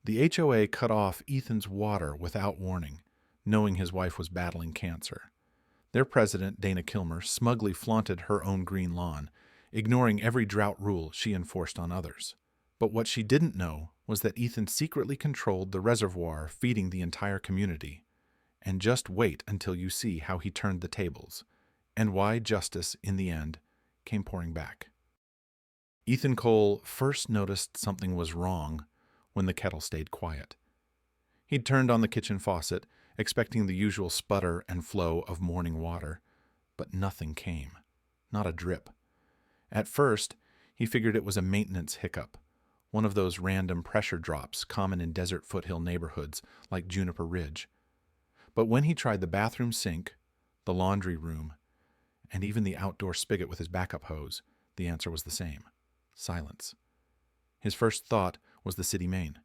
The HOA cut off Ethan's water without warning, knowing his wife was battling cancer. Their president, Dana Kilmer, smugly flaunted her own green lawn, ignoring every drought rule she enforced on others. But what she didn't know was that Ethan secretly controlled the reservoir feeding the entire community. And just wait until you see how he turned the tables, and why justice, in the end, came pouring back. Ethan Cole first noticed something was wrong when the kettle stayed quiet. He'd turned on the kitchen faucet, expecting the usual sputter and flow of morning water, but nothing came, not a drip. At first, he figured it was a maintenance hiccup, one of those random pressure drops common in desert foothill neighborhoods like Juniper Ridge. But when he tried the bathroom sink, the laundry room, and even the outdoor spigot with his backup hose, the answer was the same: silence. His first thought was the city main.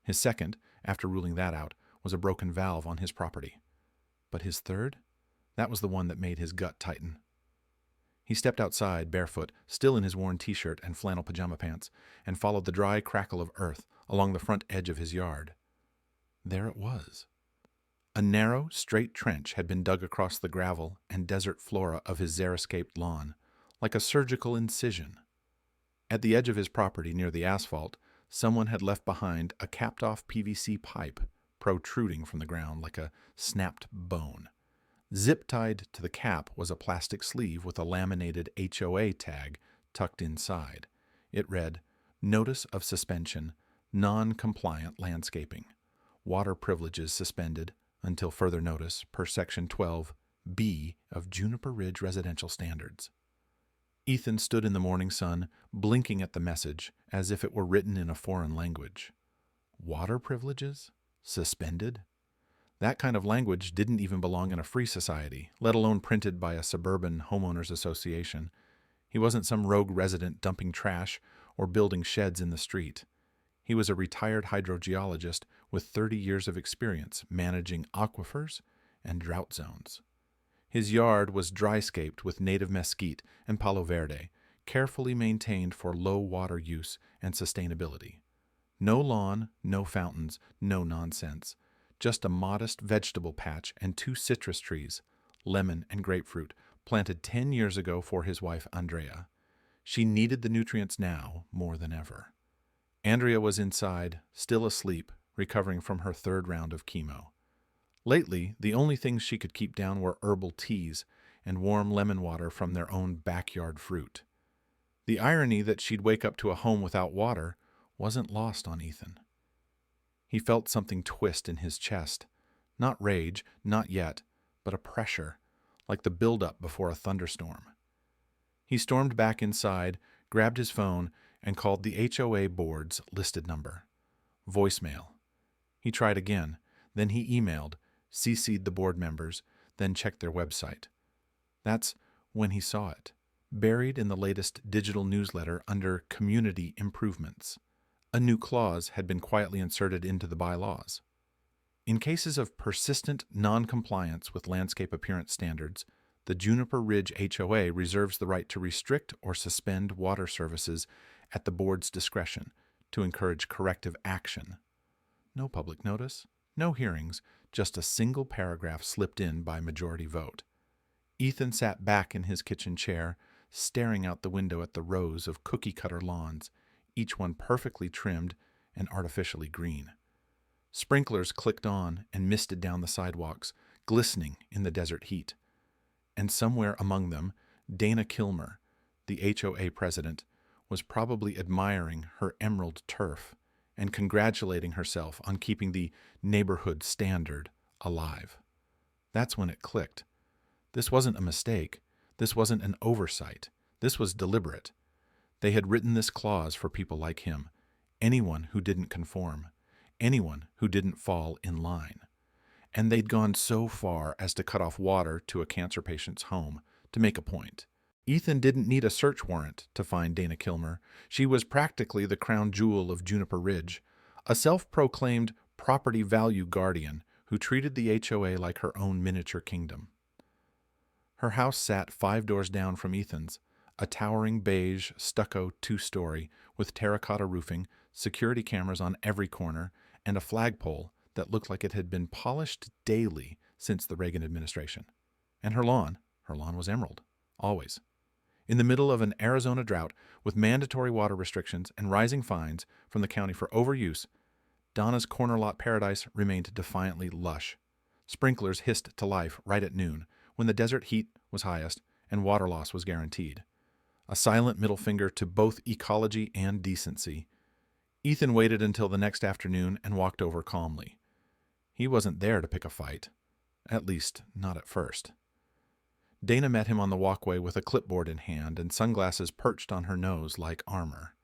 His second, after ruling that out, was a broken valve on his property. But his third? That was the one that made his gut tighten. He stepped outside, barefoot, still in his worn t-shirt and flannel pajama pants, and followed the dry crackle of earth along the front edge of his yard. There it was. A narrow, straight trench had been dug across the gravel and desert flora of his xeriscaped lawn, like a surgical incision. At the edge of his property, near the asphalt, someone had left behind a capped-off PVC pipe protruding from the ground like a snapped bone. Zip-tied to the cap was a plastic sleeve with a laminated HOA tag tucked inside. It read, "Notice of Suspension, Non-Compliant Landscaping. Water privileges suspended until further notice per Section 12B of Juniper Ridge Residential Standards." Ethan stood in the morning sun, blinking at the message as if it were written in a foreign language. Water privileges? Suspended? That kind of language didn't even belong in a free society, let alone printed by a suburban homeowners association. He wasn't some rogue resident dumping trash or building sheds in the street. He was a retired hydrogeologist with 30 years of experience managing aquifers and drought zones. His yard was dry-scaped with native mesquite and palo verde, carefully maintained for low water use and sustainability. No lawn, no fountains, no nonsense. Just a modest vegetable patch and 2 citrus trees, lemon and grapefruit, planted 10 years ago for his wife Andrea. She needed the nutrients now more than ever. Andrea was inside, still asleep, recovering from her 3rd round of chemo. Lately, the only things she could keep down were herbal teas and warm lemon water from their own backyard fruit. The irony that she'd wake up to a home without water wasn't lost on Ethan. He felt something twist in his chest. Not rage, not yet, but a pressure, like the buildup before a thunderstorm. He stormed back inside, grabbed his phone, and called the HOA board's listed number. Voicemail. He tried again, then he emailed, CC'd the board members, then checked their website. That's when he saw it, buried in the latest digital newsletter under Community Improvements. A new clause had been quietly inserted into the bylaws. In cases of persistent non-compliance with landscape appearance standards, the Juniper Ridge HOA reserves the right to restrict or suspend water services at the board's discretion to encourage corrective action. No public notice, no hearings, just a single paragraph slipped in by majority vote. Ethan sat back in his kitchen chair, staring out the window at the rows of cookie-cutter lawns, each one perfectly trimmed and artificially green. Sprinklers clicked on and misted down the sidewalks, glistening in the desert heat. And somewhere among them, Dana Kilmer, the HOA president, was probably admiring her emerald turf and congratulating herself on keeping the neighborhood standard alive. That's when it clicked. This wasn't a mistake. This wasn't an oversight. This was deliberate. They had written this clause for people like him, anyone who didn't conform, anyone who didn't fall in line. And they'd gone so far as to cut off water to a cancer patient's home to make a point. Ethan didn't need a search warrant to find Dana Kilmer. She was practically the crown jewel of Juniper Ridge, a self-proclaimed property value guardian who treated the HOA like her own miniature kingdom. Her house sat 5 doors down from Ethan's, a towering beige stucco 2-story with terracotta roofing, security cameras on every corner, and a flagpole that looked like it had been polished daily since the Reagan administration. And her lawn was emerald, always. In the middle of an Arizona drought with mandatory water restrictions and rising fines from the county for overuse, Donna's corner lot paradise remained defiantly lush. Sprinklers hissed to life right at noon, when the desert heat was highest and water loss was guaranteed. A silent middle finger to both ecology and decency. Ethan waited until the next afternoon and walked over calmly. He wasn't there to pick a fight. At least, not at first. Dana met him on the walkway with a clipboard in hand and sunglasses perched on her nose like armor.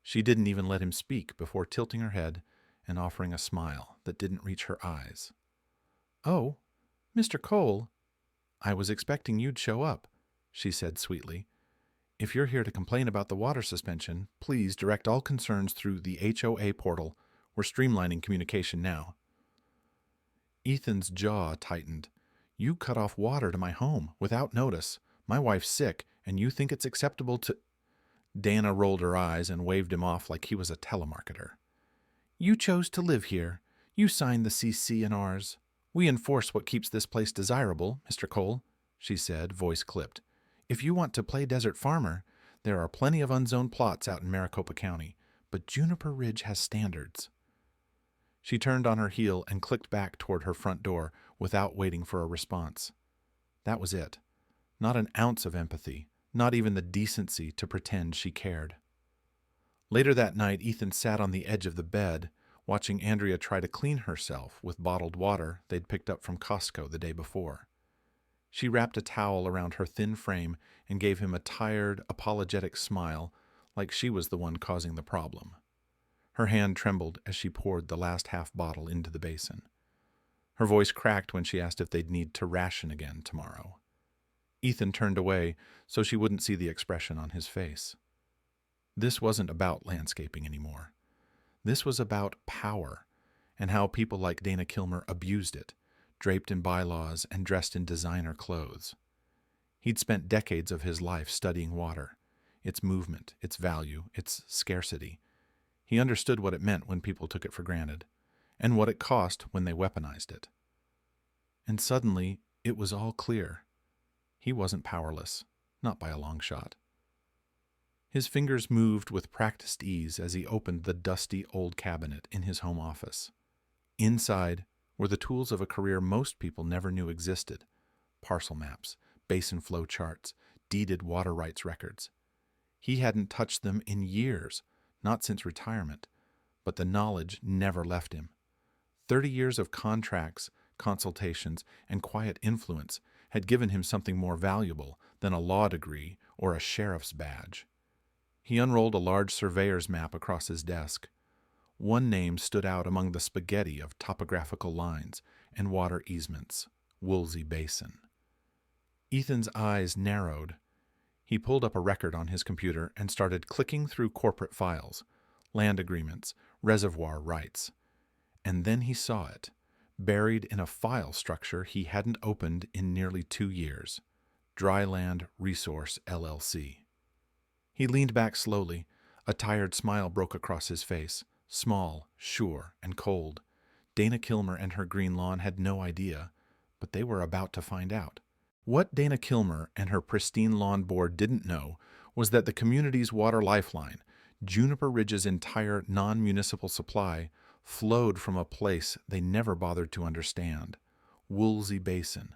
She didn't even let him speak before tilting her head and offering a smile that didn't reach her eyes. "Oh, Mr. Cole, I was expecting you'd show up," she said sweetly. "If you're here to complain about the water suspension, please direct all concerns through the HOA portal. We're streamlining communication now." Ethan's jaw tightened. "You cut off water to my home without notice. My wife's sick, and you think it's acceptable to—" Dana rolled her eyes and waved him off like he was a telemarketer. "You chose to live here. You signed the CC&Rs. We enforce what keeps this place desirable, Mr. Cole," she said, voice clipped. "If you want to play desert farmer, there are plenty of unzoned plots out in Maricopa County, but Juniper Ridge has standards." She turned on her heel and clicked back toward her front door without waiting for a response. That was it. Not an ounce of empathy, not even the decency to pretend she cared. Later that night, Ethan sat on the edge of the bed, watching Andrea try to clean herself with bottled water they'd picked up from Costco the day before. She wrapped a towel around her thin frame and gave him a tired, apologetic smile, like she was the one causing the problem. Her hand trembled as she poured the last half bottle into the basin. Her voice cracked when she asked if they'd need to ration again tomorrow. Ethan turned away so she wouldn't see the expression on his face. This wasn't about landscaping anymore. This was about power, and how people like Dana Kilmer abused it, draped in bylaws and dressed in designer clothes. He'd spent decades of his life studying water, its movement, its value, its scarcity. He understood what it meant when people took it for granted, and what it cost when they weaponized it. And suddenly, it was all clear. He wasn't powerless, not by a long shot. His fingers moved with practiced ease as he opened the dusty old cabinet in his home office. Inside were the tools of a career most people never knew existed: parcel maps, basin flow charts, deeded water rights records. He hadn't touched them in years, not since retirement, but the knowledge never left him. 30 years of contracts, consultations, and quiet influence had given him something more valuable than a law degree or a sheriff's badge. He unrolled a large surveyor's map across his desk. One name stood out among the spaghetti of topographical lines and water easements: Woolsey Basin. Ethan's eyes narrowed. He pulled up a record on his computer and started clicking through corporate files, land agreements, reservoir rights. And then he saw it, buried in a file structure he hadn't opened in nearly 2 years: Dryland Resource, LLC. He leaned back slowly. A tired smile broke across his face, small, sure, and cold. Dana Kilmer and her green lawn had no idea, but they were about to find out. What Dana Kilmer and her pristine lawn board didn't know was that the community's water lifeline, Juniper Ridge's entire non-municipal supply, flowed from a place they never bothered to understand: Woolsey Basin,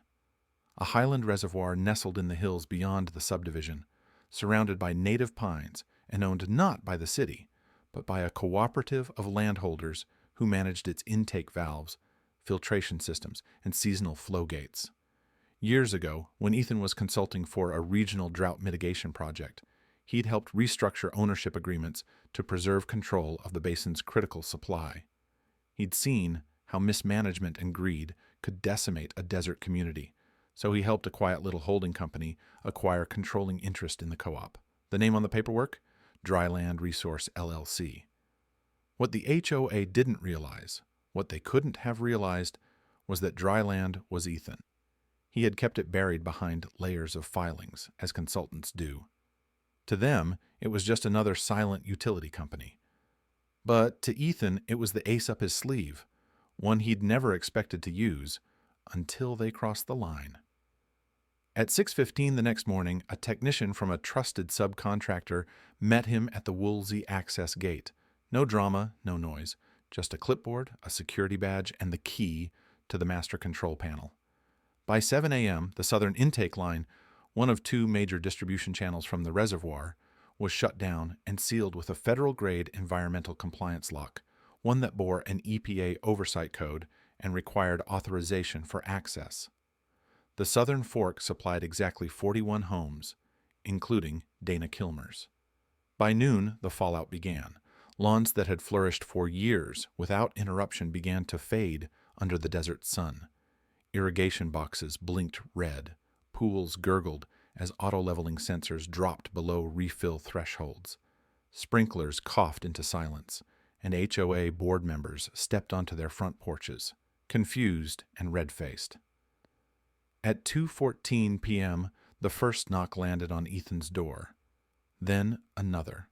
a highland reservoir nestled in the hills beyond the subdivision, surrounded by native pines and owned not by the city, but by a cooperative of landholders who managed its intake valves, filtration systems, and seasonal flow gates. Years ago, when Ethan was consulting for a regional drought mitigation project, he'd helped restructure ownership agreements to preserve control of the basin's critical supply. He'd seen how mismanagement and greed could decimate a desert community, so he helped a quiet little holding company acquire controlling interest in the co-op. The name on the paperwork? Dryland Resource, LLC. What the HOA didn't realize, what they couldn't have realized, was that Dryland was Ethan. He had kept it buried behind layers of filings, as consultants do. To them, it was just another silent utility company. But to Ethan, it was the ace up his sleeve, one he'd never expected to use until they crossed the line. At 6:15 the next morning, a technician from a trusted subcontractor met him at the Woolsey access gate. No drama, no noise, just a clipboard, a security badge, and the key to the master control panel. By 7 a.m., the southern intake line, one of two major distribution channels from the Reservoir, was shut down and sealed with a federal-grade environmental compliance lock, one that bore an EPA oversight code and required authorization for access. The Southern Fork supplied exactly 41 homes, including Dana Kilmer's. By noon, the fallout began. Lawns that had flourished for years without interruption began to fade under the desert sun. Irrigation boxes blinked red. Pools gurgled as auto-leveling sensors dropped below refill thresholds. Sprinklers coughed into silence, and HOA board members stepped onto their front porches, confused and red-faced. At 2:14 p.m., the first knock landed on Ethan's door. Then another.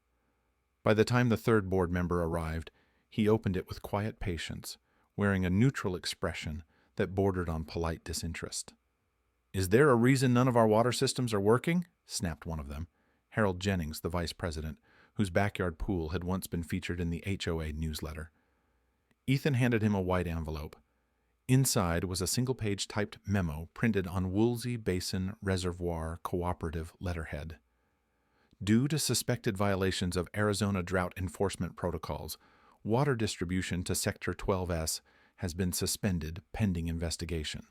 By the time the third board member arrived, he opened it with quiet patience, wearing a neutral expression that bordered on polite disinterest. "Is there a reason none of our water systems are working?" snapped one of them, Harold Jennings, the vice president, whose backyard pool had once been featured in the HOA newsletter. Ethan handed him a white envelope. Inside was a single-page typed memo printed on Woolsey Basin Reservoir Cooperative letterhead. Due to suspected violations of Arizona drought enforcement protocols, water distribution to Sector 12S has been suspended pending investigation.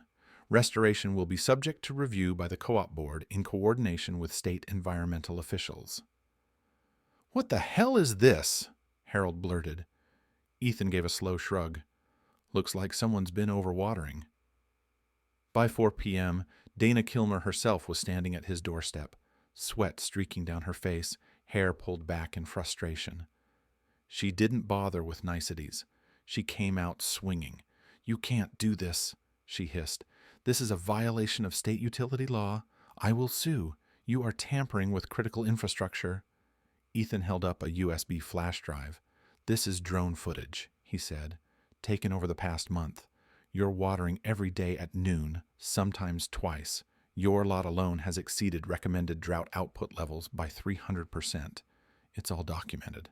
Restoration will be subject to review by the Co-op Board in coordination with state environmental officials. "What the hell is this?" Harold blurted. Ethan gave a slow shrug. "Looks like someone's been overwatering." By 4 p.m., Dana Kilmer herself was standing at his doorstep, sweat streaking down her face, hair pulled back in frustration. She didn't bother with niceties. She came out swinging. "You can't do this," she hissed. "This is a violation of state utility law. I will sue. You are tampering with critical infrastructure." Ethan held up a USB flash drive. "This is drone footage," he said, "taken over the past month. You're watering every day at noon, sometimes twice. Your lot alone has exceeded recommended drought output levels by 300%. It's all documented."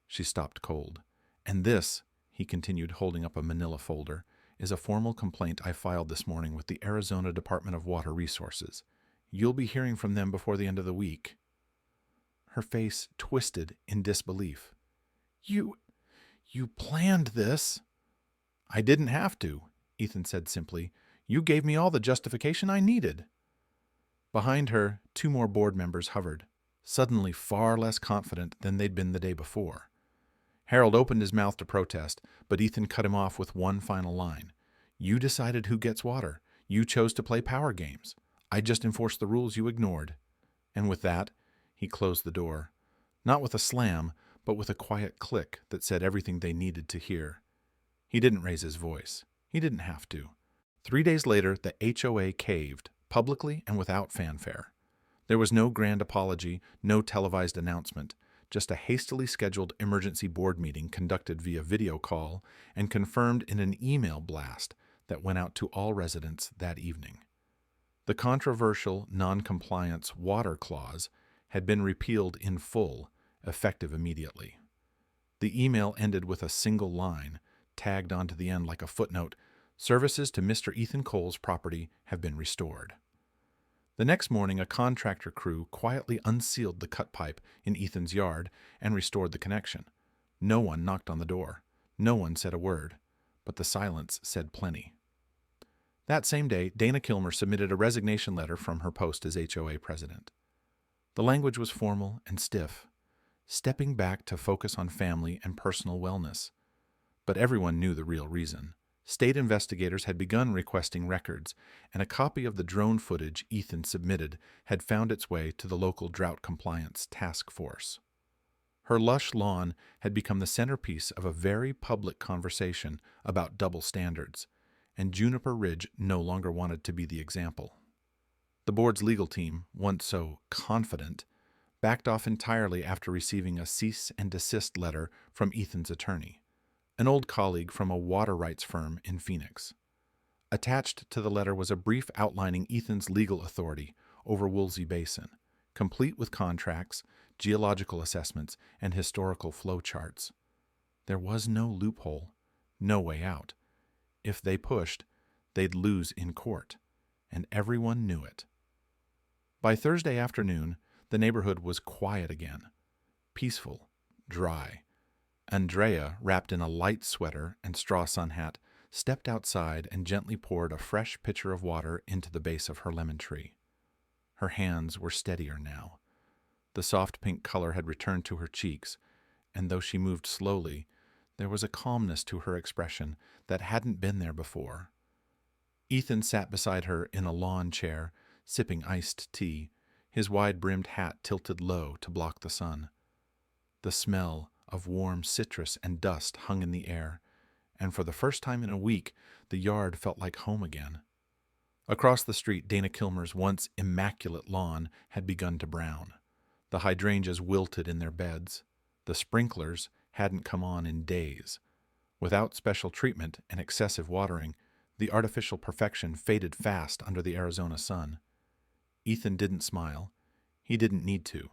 She stopped cold. "And this," he continued, holding up a manila folder, "is a formal complaint I filed this morning with the Arizona Department of Water Resources. You'll be hearing from them before the end of the week." Her face twisted in disbelief. You planned this?" "I didn't have to," Ethan said simply. "You gave me all the justification I needed." Behind her, two more board members hovered, suddenly far less confident than they'd been the day before. Harold opened his mouth to protest, but Ethan cut him off with one final line. "You decided who gets water. You chose to play power games. I just enforced the rules you ignored." And with that, he closed the door, not with a slam, but with a quiet click that said everything they needed to hear. He didn't raise his voice. He didn't have to. 3 days later, the HOA caved, publicly and without fanfare. There was no grand apology, no televised announcement, just a hastily scheduled emergency board meeting conducted via video call and confirmed in an email blast that went out to all residents that evening. The controversial non-compliance water clause had been repealed in full, effective immediately. The email ended with a single line, tagged onto the end like a footnote: "Services to Mr. Ethan Cole's property have been restored." The next morning, a contractor crew quietly unsealed the cut pipe in Ethan's yard and restored the connection. No one knocked on the door. No one said a word, but the silence said plenty. That same day, Dana Kilmer submitted a resignation letter from her post as HOA president. The language was formal and stiff, stepping back to focus on family and personal wellness. But everyone knew the real reason. State investigators had begun requesting records, and a copy of the drone footage Ethan submitted had found its way to the local drought compliance task force. Her lush lawn had become the centerpiece of a very public conversation about double standards, and Juniper Ridge no longer wanted to be the example. The board's legal team, once so confident, backed off entirely after receiving a cease and desist letter from Ethan's attorney, an old colleague from a water rights firm in Phoenix. Attached to the letter was a brief outlining Ethan's legal authority over Woolsey Basin, complete with contracts, geological assessments, and historical flow charts. There was no loophole, no way out. If they pushed, they'd lose in court, and everyone knew it. By Thursday afternoon, the neighborhood was quiet again, peaceful, dry. Andrea, wrapped in a light sweater and straw sun hat, stepped outside and gently poured a fresh pitcher of water into the base of her lemon tree. Her hands were steadier now. The soft pink color had returned to her cheeks, and though she moved slowly, there was a calmness to her expression that hadn't been there before. Ethan sat beside her in a lawn chair, sipping iced tea, his wide-brimmed hat tilted low to block the sun. The smell of warm citrus and dust hung in the air, and for the first time in a week, the yard felt like home again. Across the street, Dana Kilmer's once immaculate lawn had begun to brown. The hydrangeas wilted in their beds. The sprinklers hadn't come on in days. Without special treatment and excessive watering, the artificial perfection faded fast under the Arizona sun. Ethan didn't smile. He didn't need to.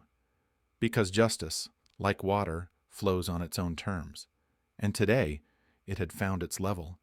Because justice, like water, flows on its own terms. And today, it had found its level.